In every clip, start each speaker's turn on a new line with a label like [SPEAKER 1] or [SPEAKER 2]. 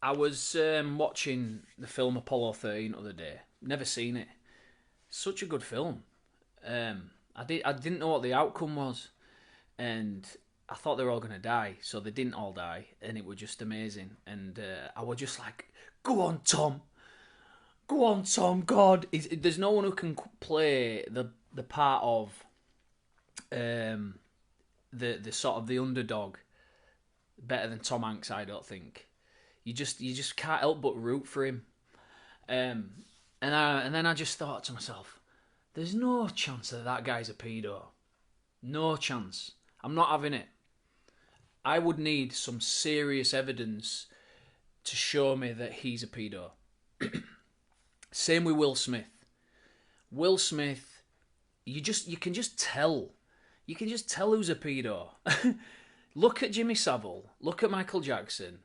[SPEAKER 1] I was watching the film Apollo 13 the other day. Never seen it. Such a good film. I didn't know what the outcome was, and I thought they were all gonna die. So they didn't all die, and it was just amazing. And I was just like, "Go on, Tom! Go on, Tom! God, there's no one who can play the part of um, the sort of the underdog better than Tom Hanks. I don't think. You just can't help but root for him. Um, and then I just thought to myself, there's no chance that that guy's a pedo. No chance. I'm not having it. I would need some serious evidence to show me that he's a pedo. Same with Will Smith. Will Smith, you can just tell. You can just tell who's a pedo. Look at Jimmy Savile, look at Michael Jackson,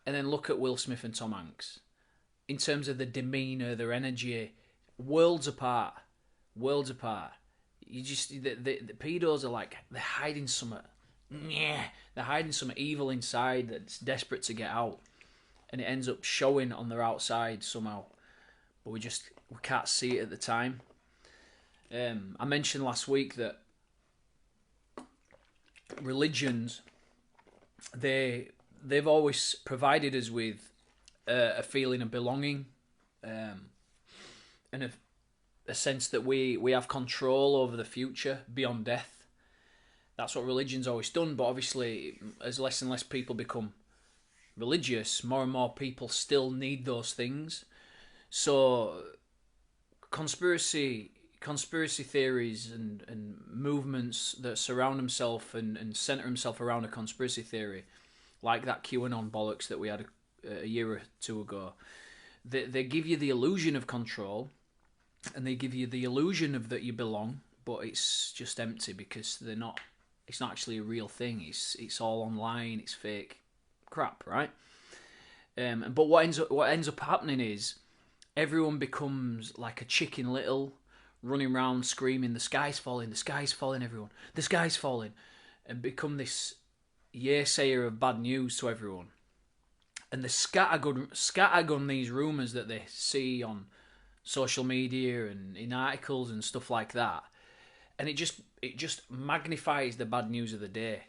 [SPEAKER 1] and then look at Will Smith and Tom Hanks. In terms of the demeanour, their energy, worlds apart. Worlds apart. You just the pedos are like they're hiding some. Yeah, they're hiding some evil inside that's desperate to get out, and it ends up showing on their outside somehow. But we can't see it at the time. I mentioned last week that religions they've always provided us with a feeling of belonging, and a sense that we have control over the future beyond death. That's what religion's always done. But obviously, as less and less people become religious, more and more people still need those things. So conspiracy theories and movements that surround themselves and center themselves around a conspiracy theory, like that QAnon bollocks that we had a year or two ago, they give you the illusion of control, and they give you the illusion of that you belong, but it's just empty because they're not. It's not actually a real thing. It's all online. It's fake crap, right? But what ends up happening is everyone becomes like a Chicken Little, running around screaming, "The sky's falling! The sky's falling! Everyone, the sky's falling!" and become this sayer of bad news to everyone. And the scattergun these rumours that they see on social media and in articles and stuff like that, and it just magnifies the bad news of the day.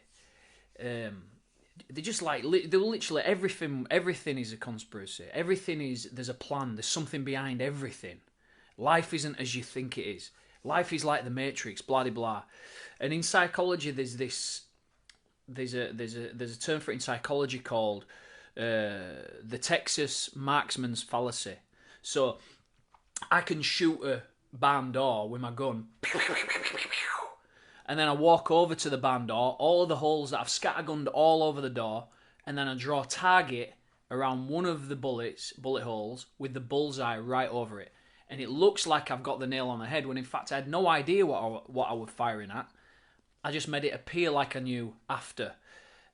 [SPEAKER 1] They just like they literally everything is a conspiracy. Everything is there's a plan. There's something behind everything. Life isn't as you think it is. Life is like the Matrix, blah blah blah. And in psychology, there's a term for it in psychology called the Texas marksman's fallacy. So I can shoot a barn door with my gun, and then I walk over to the barn door, all of the holes that I've scattergunned all over the door, and then I draw a target around one of the bullet holes with the bullseye right over it. And it looks like I've got the nail on the head, when in fact I had no idea what I was firing at. I just made it appear like I knew after.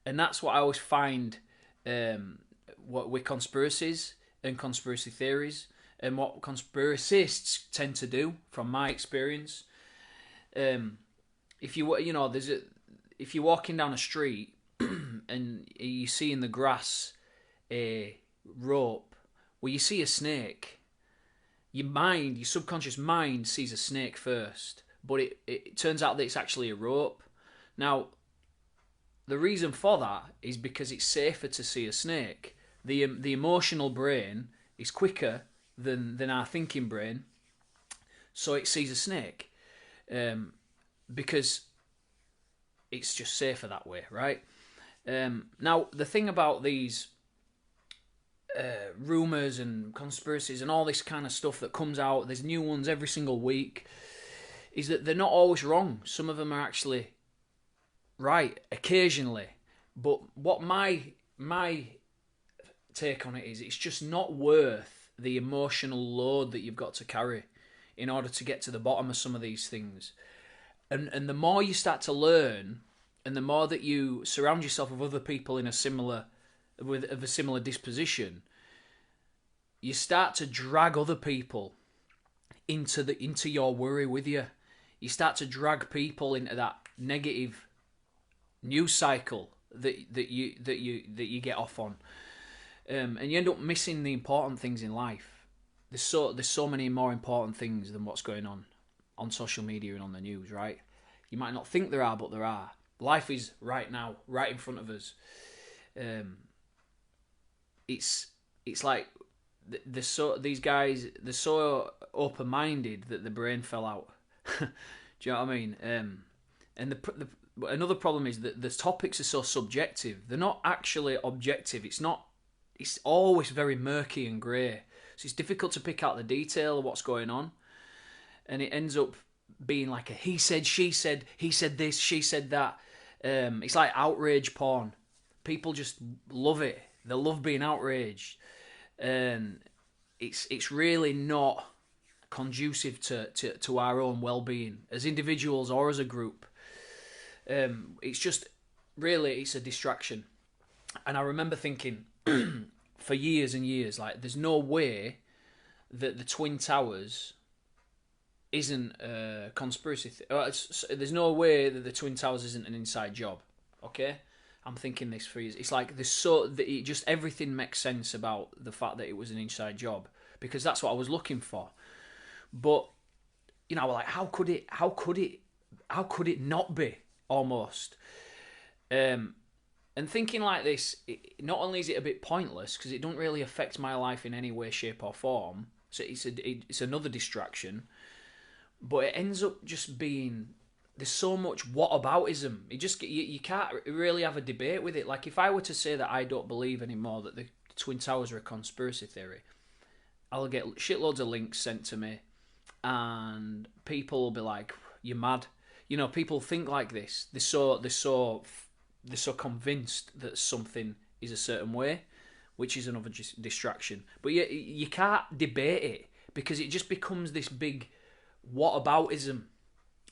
[SPEAKER 1] And that's what I always find what with conspiracies and conspiracy theories, and what conspiracists tend to do, from my experience. If if you're walking down a street and you see in the grass a rope, well, you see a snake. Your subconscious mind sees a snake first, but it turns out that it's actually a rope. Now, the reason for that is because it's safer to see a snake. The emotional brain is quicker than our thinking brain, so it sees a snake, because it's just safer that way, right? Now, the thing about these rumours and conspiracies and all this kind of stuff that comes out, there's new ones every single week, is that they're not always wrong. Some of them are actually right occasionally. But what my take on it is, it's just not worth the emotional load that you've got to carry in order to get to the bottom of some of these things. And the more you start to learn, and the more that you surround yourself with other people of a similar disposition, you start to drag other people into your worry with you. You start to drag people into that negative news cycle that you get off on. And you end up missing the important things in life. There's so many more important things than what's going on social media and on the news, right? You might not think there are, but there are. Life is right now, right in front of us. Um, it's it's like these guys, they're so open minded that the brain fell out. Do you know what I mean? And another problem is that the topics are so subjective. They're not actually objective. It's not. It's always very murky and grey. So it's difficult to pick out the detail of what's going on, and it ends up being like a he said, she said, he said this, she said that. It's like outrage porn. People just love it. They love being outraged, and it's really not conducive to our own well-being as individuals or as a group. It's just really, it's a distraction. And I remember thinking for years and years, like, there's no way that the Twin Towers isn't a conspiracy. There's no way that the Twin Towers isn't an inside job. Okay, I'm thinking this for years. It's like it just everything makes sense about the fact that it was an inside job, because that's what I was looking for. But you know, like, how could it not be, almost? And thinking like this, not only is it a bit pointless because it don't really affect my life in any way, shape, or form. So it's another distraction, but it ends up just being, there's so much whataboutism. You can't really have a debate with it. Like, if I were to say that I don't believe anymore that the Twin Towers are a conspiracy theory, I'll get shitloads of links sent to me, and people will be like, "You're mad." You know, people think like this. They're so convinced that something is a certain way, which is another distraction. But you can't debate it, because it just becomes this big whataboutism.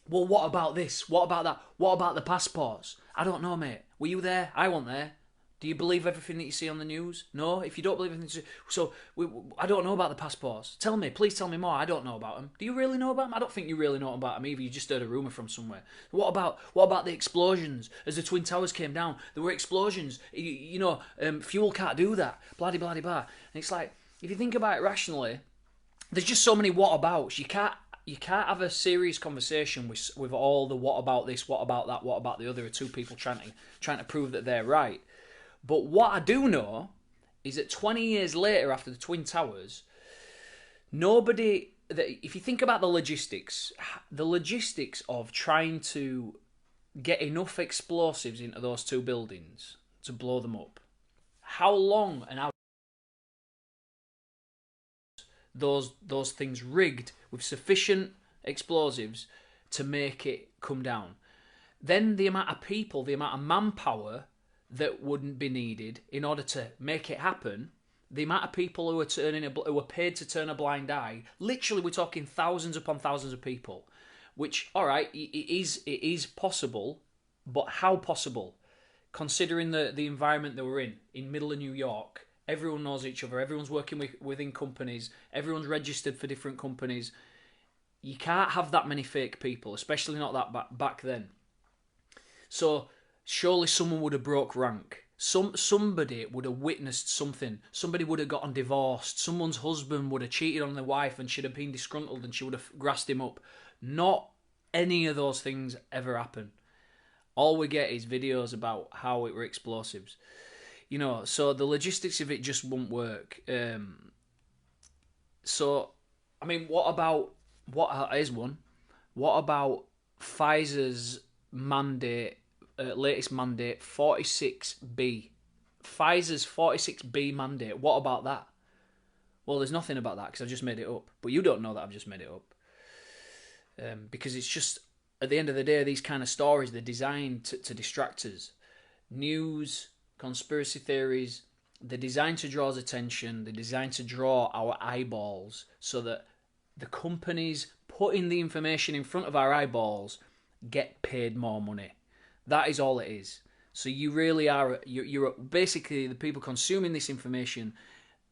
[SPEAKER 1] Well, what about this? What about that? What about the passports? I don't know, mate. Were you there? I wasn't there. Do you believe everything that you see on the news? No? If you don't believe anything... I don't know about the passports. Tell me. Please tell me more. I don't know about them. Do you really know about them? I don't think you really know about them either. You just heard a rumour from somewhere. What about the explosions? As the Twin Towers came down, there were explosions. Fuel can't do that. Blah, blah, blah, blah. And it's like, if you think about it rationally, there's just so many whatabouts. You can't have a serious conversation with all the what about this, what about that, what about the other, two people trying to prove that they're right. But what I do know is that 20 years later, after the Twin Towers, if you think about the logistics of trying to get enough explosives into those two buildings to blow them up, how long and how those things rigged with sufficient explosives to make it come down. Then the amount of people, the amount of manpower that wouldn't be needed in order to make it happen, the amount of people who are paid to turn a blind eye. Literally, we're talking thousands upon thousands of people. Which, all right, it is possible, but how possible? Considering the environment that we're in middle of New York, everyone knows each other. Everyone's working within companies. Everyone's registered for different companies. You can't have that many fake people, especially not that back then. So surely someone would have broke rank. Somebody would have witnessed something. Somebody would have gotten divorced. Someone's husband would have cheated on their wife and she'd have been disgruntled and she would have grassed him up. Not any of those things ever happen. All we get is videos about how it were explosives. You know, so the logistics of it just won't work. So, I mean, here's one. What about Pfizer's mandate, latest mandate, 46B? Pfizer's 46B mandate. What about that? Well, there's nothing about that because I've just made it up. But you don't know that I've just made it up. Because it's just, at the end of the day, these kind of stories, they're designed to distract us. News, conspiracy theories, they're designed to draw us attention. They're designed to draw our eyeballs so that the companies putting the information in front of our eyeballs get paid more money. That is all it is. So you really are, you're basically, the people consuming this information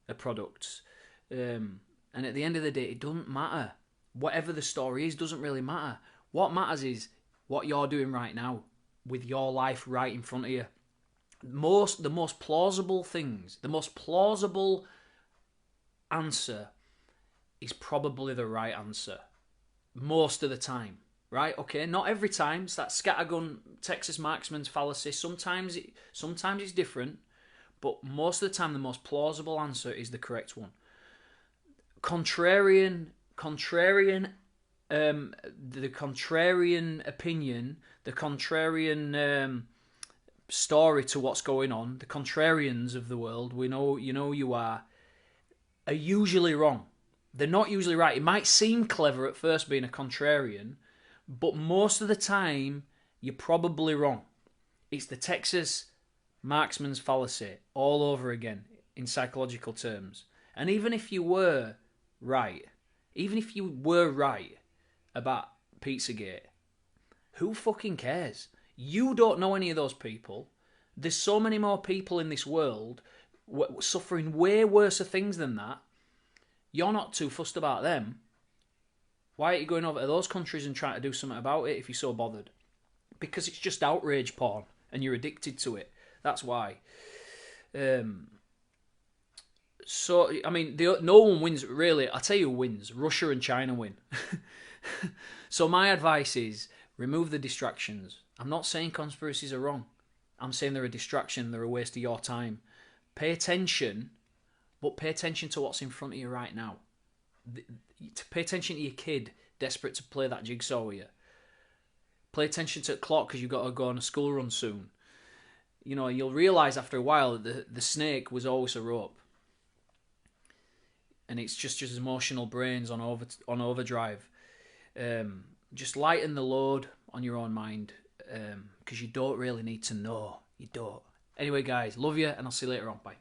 [SPEAKER 1] are products. And at the end of the day, it doesn't matter. Whatever the story is doesn't really matter. What matters is what you're doing right now with your life right in front of you. The most plausible things, the most plausible answer is probably the right answer most of the time, right? Okay, not every time. It's that scattergun Texas marksman's fallacy. Sometimes it's different, but most of the time the most plausible answer is the correct one. Contrarian, the contrarian opinion, the contrarian story to what's going on, the contrarians of the world, you are usually wrong. They're not usually right. It might seem clever at first being a contrarian, but most of the time you're probably wrong. It's the Texas marksman's fallacy all over again in psychological terms. And even if you were right about Pizzagate, who fucking cares? You don't know any of those people. There's so many more people in this world suffering way worse things than that. You're not too fussed about them. Why aren't you going over to those countries and trying to do something about it if you're so bothered? Because it's just outrage porn and you're addicted to it. That's why. So, I mean, no one wins, really. I'll tell you who wins. Russia and China win. So my advice is remove the distractions. I'm not saying conspiracies are wrong. I'm saying they're a distraction. They're a waste of your time. Pay attention, but pay attention to what's in front of you right now. Pay attention to your kid desperate to play that jigsaw with you. Pay attention to the clock because you've got to go on a school run soon. You know, you'll realise after a while that the snake was always a rope. And it's just your emotional brains on overdrive. Just lighten the load on your own mind because you don't really need to know. You don't. Anyway, guys, love you, and I'll see you later on. Bye.